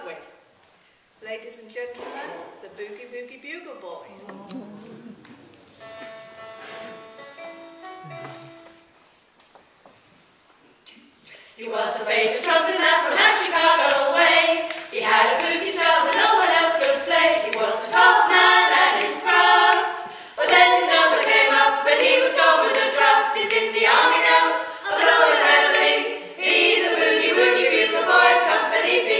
with. Ladies and gentlemen, the Boogie Woogie Bugle Boy. He was a famous trumpet man from Chicago way. He had a boogie style that no one else could play. He was the top man at his craft. But then his number came up and he was gone with a draft. He's in the army now, a blowing reveille. He's a Boogie Woogie Bugle Boy of Company B.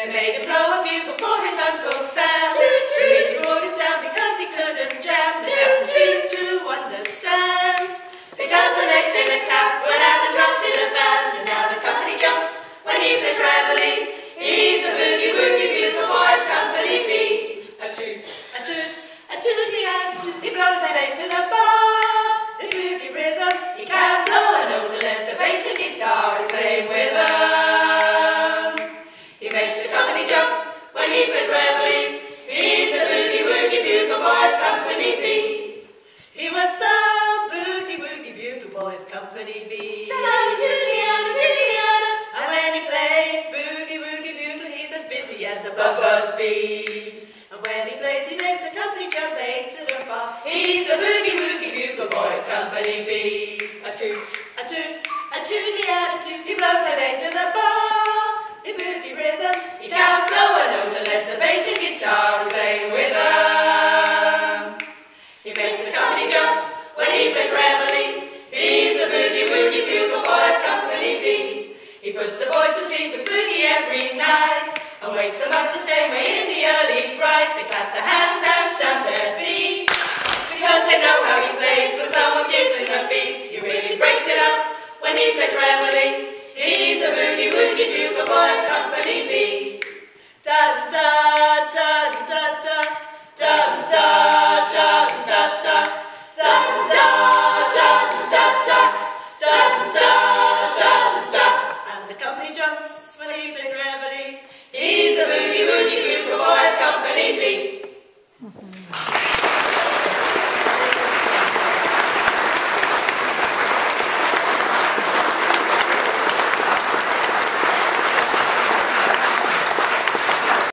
They made him blow a bugle for his Uncle Sam. He wrote it down because he couldn't jam. The captain seemed to understand, because the next day the cap went out and drafted a band. And now the company jumps when he plays reveille. He's a Boogie Woogie Bugle Boy of Company B. A toot, a toot, a tootly and toot. He blows it into the bar. The boogie rhythm, he can't blow a note unless the bass and guitar is playing with him. He makes the company jump when he plays reveille. He's a Boogie Woogie Bugle Boy of Company B. He was so Boogie Woogie Bugle Boy of Company B. And when he plays Boogie Woogie Bugle, he's as busy as a buzz bee. And when he plays, he makes the company jump late to the bar. He's a Boogie Woogie Bugle Boy of Company B. A toot, a toot, a tootly and a toot. He blows it into the bar. The boogie rhythm, he can't blow a note unless the bass and guitar is playing with him. He makes the company jump when he plays reveille. He's a Boogie Woogie Bugle Boy of Company B. He puts the boys to sleep with boogie every night and wakes them up the same way in the early bright. They clap their hands and stamp their feet because they know how he plays when someone gives him a beat. He really breaks it up when he plays reveille. He's a Boogie Woogie Bugle Boy of Company B. Da da da da da da da da da da da da da da. And the company jumps when he plays reveille. He's a Boogie Woogie Bugle Boy of Company B.